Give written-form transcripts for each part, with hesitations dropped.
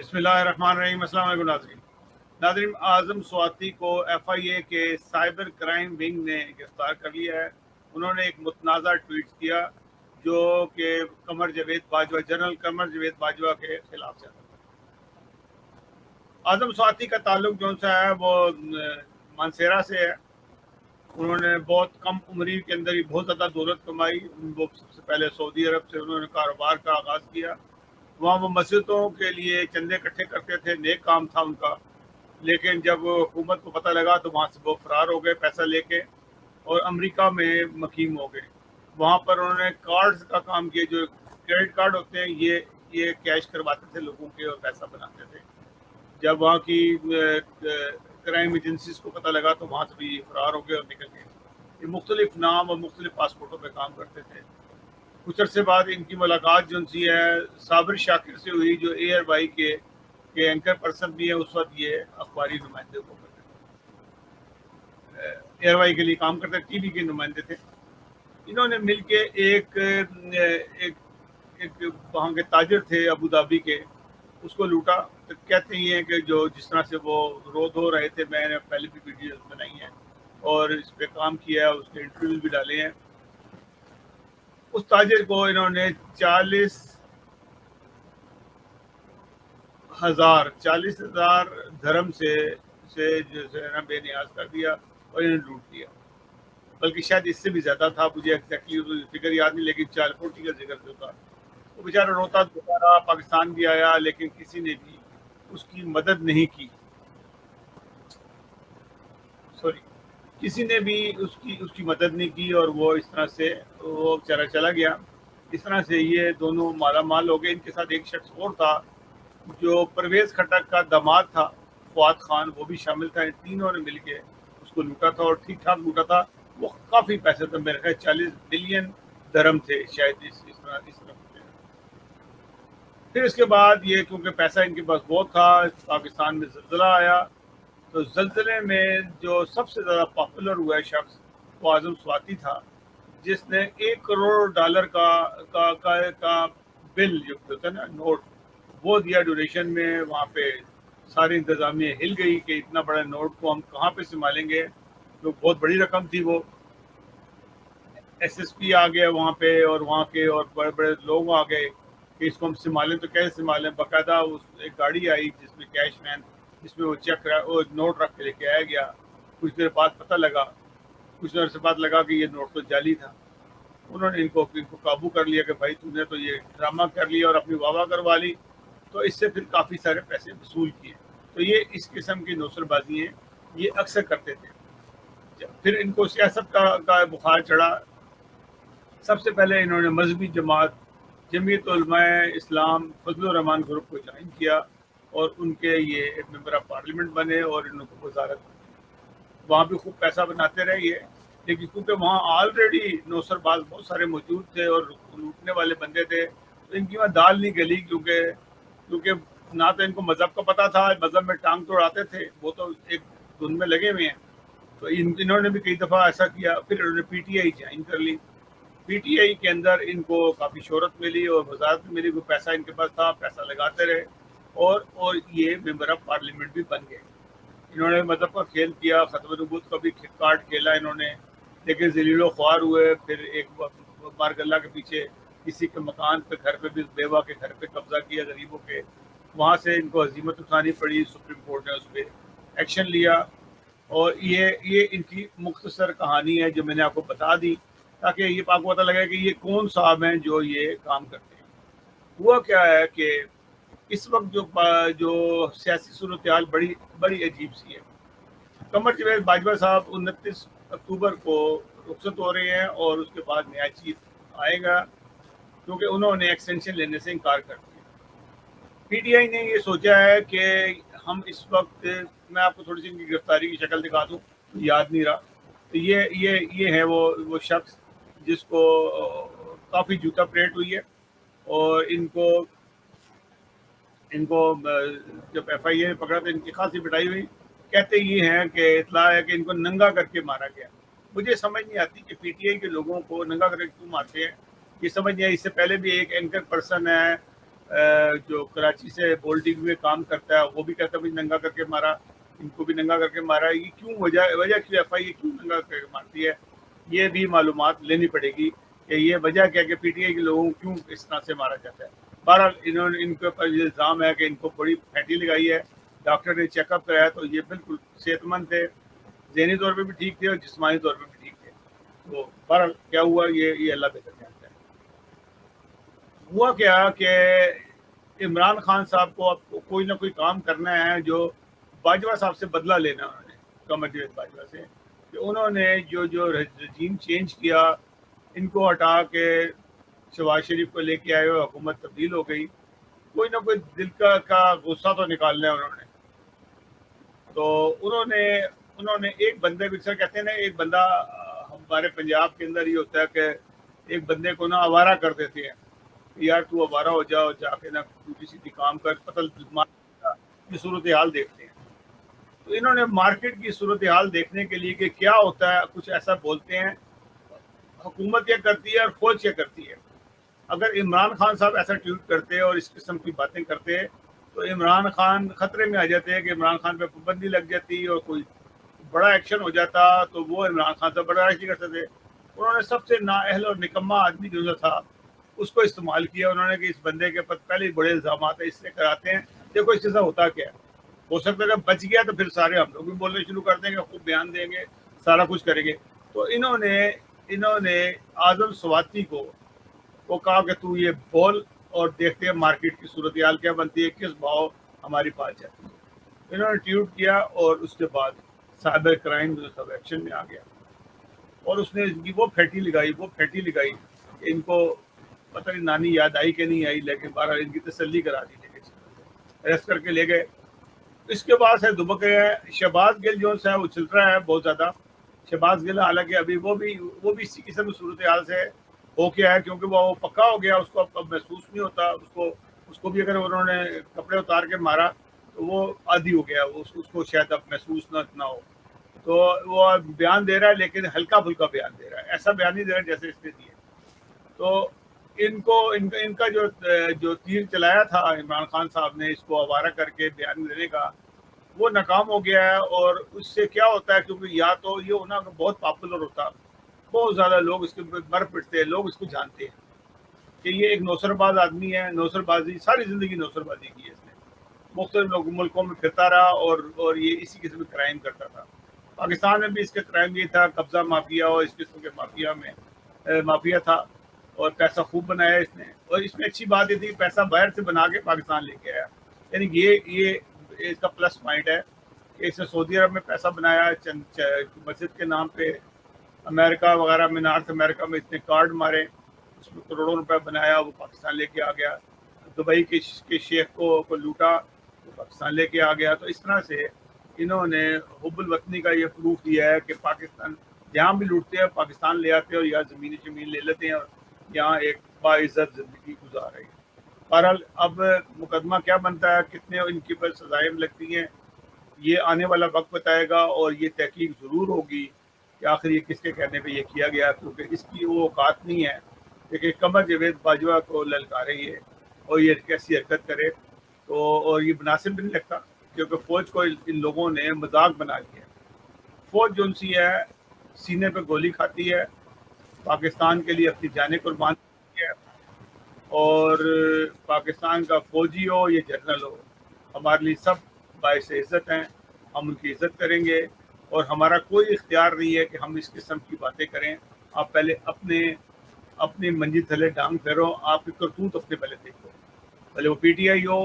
بسم اللہ الرحمن الرحیم۔ السلام علیکم ناظرین، اعظم سواتی کو ایف آئی اے کے سائبر کرائم ونگ نے گرفتار کر لیا ہے۔ انہوں نے ایک متنازع ٹویٹ کیا جو کہ جنرل قمر جاوید باجوہ کے خلاف سے تھا۔ اعظم سواتی کا تعلق جو سا ہے وہ مانسیرا سے ہے۔ انہوں نے بہت کم عمری کے اندر ہی بہت زیادہ دولت کمائی۔ وہ سب سے پہلے سعودی عرب سے انہوں نے کاروبار کا آغاز کیا۔ وہاں وہ مسجدوں کے لیے چندے اکٹھے کرتے تھے، نیک کام تھا ان کا، لیکن جب حکومت کو پتہ لگا تو وہاں سے وہ فرار ہو گئے پیسہ لے کے اور امریکہ میں مقیم ہو گئے۔ وہاں پر انہوں نے کارڈز کا کام کیا، جو کریڈٹ کارڈ ہوتے ہیں یہ کیش کرواتے تھے لوگوں کے اور پیسہ بناتے تھے۔ جب وہاں کی کرائم ایجنسیز کو پتہ لگا تو وہاں سے بھی فرار ہو گئے اور نکل گئے۔ یہ مختلف نام اور مختلف پاسپورٹوں پہ کام کرتے تھے۔ کچھ عرصے بعد ان کی ملاقات جو سی ہے صابر شاکر سے ہوئی، جو ایئر وائی کے اینکر پرسن بھی ہیں۔ اس وقت یہ اخباری نمائندے کو کرتے تھے، ایئر وائی کے لیے کام کرتے، ٹی وی کے نمائندے تھے۔ انہوں نے مل کے ایک وہاں کے تاجر تھے ابو دھابی کے، اس کو لوٹا۔ تو کہتے ہیں کہ جو جس طرح سے وہ رو دھو رہے تھے، میں نے پہلے بھی ویڈیوز بنائی ہیں اور اس پہ کام کیا ہے، اس کے انٹرویوز بھی ڈالے ہیں۔ اس تاجر کو انہوں نے 40,000 دھرم سے جو ہے نا بے نیاز کر دیا اور انہیں لوٹ لیا۔ بلکہ شاید اس سے بھی زیادہ تھا، مجھے ایگزیکٹلی فگر یاد نہیں، لیکن 4 کوٹی کا ذکر جو تھا۔ وہ بیچارہ روتا دوبارہ پاکستان بھی آیا، لیکن کسی نے بھی اس کی مدد نہیں کی، کسی نے بھی اس کی مدد نہیں کی، اور وہ اس طرح سے وہ بیچارہ چلا گیا۔ اس طرح سے یہ دونوں مالا مال ہو گئے۔ ان کے ساتھ ایک شخص اور تھا جو پرویز کھٹک کا داماد تھا، فواد خان، وہ بھی شامل تھا۔ ان تینوں نے مل کے اس کو لوٹا تھا اور ٹھیک ٹھاک لوٹا تھا۔ وہ کافی پیسے تھے، میرے خیال 40 بلین درہم تھے شاید، اس طرح پھر اس کے بعد یہ کیونکہ پیسہ ان کے پاس بہت تھا، پاکستان میں زلزلہ آیا، تو زلزلے میں جو سب سے زیادہ پاپولر ہوا ہے شخص وہ اعظم سواتی تھا، جس نے $1 کروڑ کا بل جو ہوتا ہے نا، نوٹ، وہ دیا ڈونیشن میں۔ وہاں پہ ساری انتظامیہ ہل گئی کہ اتنا بڑا نوٹ کو ہم کہاں پہ سنبھالیں گے، تو بہت بڑی رقم تھی وہ۔ ایس ایس پی آ گیا وہاں پہ، اور وہاں کے اور بڑے بڑے لوگ آ گئے کہ اس کو ہم سنبھالیں تو کیسے سنبھالیں۔ باقاعدہ ایک گاڑی آئی جس میں کیش مین، جس میں وہ نوٹ رکھ کے لے کے آیا گیا۔ کچھ دیر بعد پتہ لگا، کچھ دیر سے بعد لگا کہ یہ نوٹ تو جعلی تھا۔ انہوں نے ان کو قابو کر لیا کہ بھائی تم نے تو یہ ڈرامہ کر لیا اور اپنی واہ کروا لی، تو اس سے پھر کافی سارے پیسے وصول کیے۔ تو یہ اس قسم کی نوسر بازی ہیں یہ اکثر کرتے تھے۔ پھر ان کو سیاست کا بخار چڑھا۔ سب سے پہلے انہوں نے مذہبی جماعت جمعیت علماء اسلام فضل الرحمان گروپ کو جوائن کیا، اور ان کے یہ ممبر آف پارلیمنٹ بنے اور ان کو وزارت دی۔ وہاں بھی خوب پیسہ بناتے رہے یہ، لیکن کیونکہ وہاں آلریڈی نوسر باز بہت سارے موجود تھے اور لوٹنے والے بندے تھے، تو ان کی وہاں دال نہیں گلی، کیونکہ نہ تو ان کو مذہب کا پتہ تھا، مذہب میں ٹانگ توڑاتے تھے، وہ تو ایک دھن میں لگے ہوئے ہیں۔ تو انہوں نے بھی کئی دفعہ ایسا کیا۔ پھر انہوں نے پی ٹی آئی جوائن کر لی۔ پی ٹی آئی کے اندر ان کو کافی شہرت ملی اور وزارت ملی، کوئی پیسہ ان کے پاس تھا، پیسہ لگاتے رہے، اور یہ ممبر آف پارلیمنٹ بھی بن گئے۔ انہوں نے مذہب کا کھیل کیا، ختم نبوت کا بھی کارڈ کھیلا انہوں نے، لیکن ذلیل و خوار ہوئے۔ پھر ایک بارک اللہ کے پیچھے کسی کے مکان پہ، گھر پہ بھی، بیوہ کے گھر پہ قبضہ کیا غریبوں کے، وہاں سے ان کو ہزیمت اٹھانی پڑی، سپریم کورٹ نے اس پہ ایکشن لیا۔ اور یہ ان کی مختصر کہانی ہے جو میں نے آپ کو بتا دی، تاکہ یہ آپ کو پتہ لگے کہ یہ کون صاحب ہیں جو یہ کام کرتے ہیں۔ ہوا کیا ہے کہ اس وقت جو سیاسی صورتحال بڑی عجیب سی ہے۔ قمر جاوید باجوہ صاحب 29 اکتوبر کو رخصت ہو رہے ہیں، اور اس کے بعد نیا چیف آئے گا، کیونکہ انہوں نے ایکسٹینشن لینے سے انکار کر دیا۔ پی ٹی آئی نے یہ سوچا ہے کہ ہم اس وقت، میں آپ کو تھوڑی سی ان کی گرفتاری کی شکل دکھا دوں، یاد نہیں رہا۔ تو یہ ہے وہ شخص جس کو کافی جوتا پریٹ ہوئی ہے، اور ان کو جب ایف آئی اے نے پکڑا تو ان کی خاصی پٹائی ہوئی۔ کہتے یہ ہیں کہ اطلاع ہے کہ ان کو ننگا کر کے مارا گیا۔ مجھے سمجھ نہیں آتی کہ پی ٹی آئی کے لوگوں کو ننگا کر کے کیوں مارتے ہیں، یہ سمجھ نہیں آئی۔ اس سے پہلے بھی ایک اینکر پرسن ہے جو کراچی سے بولڈنگ میں کام کرتا ہے وہ بھی کہتا ہے ننگا کر کے مارا، ان کو بھی ننگا کر کے مارا. یہ کیوں وجہ کیوں ایف آئی اے کیوں ننگا کر کے مارتی ہے، یہ بھی معلومات لینی پڑے گی کہ یہ وجہ کیا کہ پی ٹی آئی کے لوگوں کو کیوں اس طرح سے مارا جاتا ہے. بہرحال ان کے اوپر یہ الزام ہے کہ ان کو بڑی پھیٹی لگائی ہے. ڈاکٹر نے چیک اپ کرایا تو یہ بالکل صحت مند تھے، ذہنی طور پہ بھی ٹھیک تھے اور جسمانی طور پہ بھی ٹھیک تھے. تو بہرحال کیا ہوا یہ اللہ بہتر جانتا ہے. ہوا کیا کہ عمران خان صاحب کو اب کوئی نہ کوئی کام کرنا ہے جو باجوہ صاحب سے بدلہ لینا انہوں نے، قمر جاوید باجوہ سے، کہ انہوں نے جو رجیم چینج کیا، ان کو ہٹا کے شہباز شریف کو لے کے آئے ہوئے حکومت تبدیل ہو گئی. کوئی نہ کوئی دل کا غصہ تو نکالنا ہے انہوں نے. تو انہوں نے ایک بندے کو، سر کہتے ہیں نا ایک بندہ ہمارے پنجاب کے اندر یہ ہوتا ہے کہ ایک بندے کو نا آوارہ کر دیتے ہیں، یار تو آوارہ ہو جاؤ، جا کے نا سیدھی سیدھی کام کر، قتل کی صورتحال دیکھتے ہیں. تو انہوں نے مارکیٹ کی صورتحال دیکھنے کے لیے کہ کیا ہوتا ہے کچھ ایسا بولتے ہیں، حکومت کیا کرتی ہے اور فوج کیا کرتی ہے. اگر عمران خان صاحب ایسا ٹویٹ کرتے اور اس قسم کی باتیں کرتے تو عمران خان خطرے میں آ جاتے کہ عمران خان پہ پابندی لگ جاتی اور کوئی بڑا ایکشن ہو جاتا تو وہ عمران خان سے برداشت نہیں کرتے تھے. انہوں نے سب سے نااہل اور نکما آدمی جو تھا اس کو استعمال کیا. انہوں نے کہ اس بندے کے پہلے ہی بڑے الزامات ہیں، اس سے کراتے ہیں، دیکھو اس کے ساتھ ہوتا کیا ہے. ہو سکتا ہے کہ بچ گیا تو پھر سارے ہم لوگ بھی بولنے شروع کر دیں گے، خوب بیان دیں گے، سارا کچھ کریں گے. تو انہوں نے اعظم سواتی کو کہا کہ تو یہ بول اور دیکھتے ہیں مارکیٹ کی صورتحال کیا بنتی ہے، کس بھاؤ ہماری بات جاتی ہے. انہوں نے ٹویٹ کیا اور اس کے بعد سائبر کرائم جو سب ایکشن میں آ گیا اور اس نے ان کی وہ پھیٹی لگائی کہ ان کو پتہ نہیں نانی یاد آئی کہ نہیں آئی، لیکن بہرحال ان کی تسلی کرا دی، لے کے اریسٹ کر کے لے گئے. اس کے بعد سے دبک گئے ہیں. شہباز گل جو ہے وہ چل رہا ہے بہت زیادہ. شہباز گل حالانکہ ابھی وہ بھی اسی قسم کی صورتحال سے ہو کے آیا، کیونکہ وہ پکا ہو گیا، اس کو اب محسوس نہیں ہوتا. اس کو بھی اگر انہوں نے کپڑے اتار کے مارا تو وہ عادی ہو گیا، اس کو شاید اب محسوس نہ ہو. تو وہ بیان دے رہا ہے لیکن ہلکا پھلکا بیان دے رہا ہے، ایسا بیان نہیں دے رہا جیسے اس نے دیے. تو ان کا جو تیر چلایا تھا عمران خان صاحب نے اس کو آوارہ کر کے بیان دینے کا، وہ ناکام ہو گیا ہے. اور اس سے کیا ہوتا ہے، کیونکہ یا تو یہ ہونا کہ بہت پاپولر ہوتا، بہت زیادہ لوگ اس کے مر پٹتے ہیں، لوگ اس کو جانتے ہیں کہ یہ ایک نوسر باز آدمی ہے. نوسر بازی ساری زندگی نوسر بازی کی ہے اس نے، مختلف ملکوں میں پھرتا رہا اور یہ اسی قسم کے کرائم کرتا تھا. پاکستان میں بھی اس کے کرائم یہ تھا، قبضہ مافیا اور اس قسم کے مافیا تھا، اور پیسہ خوب بنایا اس نے. اور اس میں اچھی بات یہ تھی کہ پیسہ باہر سے بنا کے پاکستان لے کے آیا. یعنی یہ اس کا پلس پوائنٹ ہے کہ اس نے سعودی عرب میں پیسہ بنایا، مسجد کے نام پہ امریکہ وغیرہ میں، نارتھ امریکہ میں اتنے کارڈ مارے، اس میں کروڑوں روپے بنایا، وہ پاکستان لے کے آ گیا. دبئی کے شیخ کو لوٹا، وہ پاکستان لے کے آ گیا. تو اس طرح سے انہوں نے حب الوطنی کا یہ پروف دیا ہے کہ پاکستان جہاں بھی لوٹتے ہیں پاکستان لے آتے ہیں اور یہاں زمین لے لیتے ہیں اور یہاں ایک باعزت زندگی گزار رہی ہے. بہرحال اب مقدمہ کیا بنتا ہے، کتنے ان کی پر سزائیں لگتی ہیں، یہ آنے والا وقت بتائے گا. اور یہ تحقیق ضرور ہوگی کہ آخر یہ کس کے کہنے پہ یہ کیا گیا، کیونکہ اس کی وہ اوقات نہیں ہے کہ قمر جاوید باجوہ کو للکارے یہ اور یہ کیسی حرکت کرے. تو اور یہ مناسب بھی نہیں لگتا، کیونکہ فوج کو ان لوگوں نے مذاق بنا لیا. فوج جو سی ہے سینے پہ گولی کھاتی ہے، پاکستان کے لیے اپنی جانیں قربان کرتی ہے. اور پاکستان کا فوجی ہو یا جنرل ہو، ہمارے لیے سب باعث عزت ہیں، ہم ان کی عزت کریں گے. اور ہمارا کوئی اختیار نہیں ہے کہ ہم اس قسم کی باتیں کریں. آپ پہلے اپنی منجی تھلے ڈانگ پھیرو، آپ کی کرتوت اپنے پہلے دیکھو. پہلے وہ P T I who,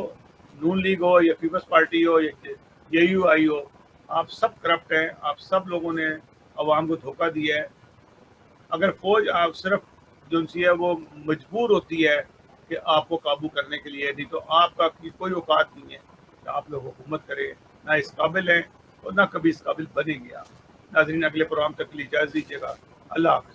known league ہو یا پیپلز پارٹی ہو یا جے یو آئی ہو، آپ سب کرپٹ ہیں. آپ سب لوگوں نے عوام کو دھوکہ دیا ہے. اگر فوج آپ صرف جو سی ہے وہ مجبور ہوتی ہے کہ آپ کو قابو کرنے کے لیے، نہیں تو آپ کا کوئی اوقات نہیں ہے کہ آپ لوگ حکومت کرے، نہ اس قابل ہیں اور نہ کبھی اس قابل بنیں گے. آپ ناظرین اگلے پروگرام تک کے لیے اجازت دیجیے گا. اللہ حافظ.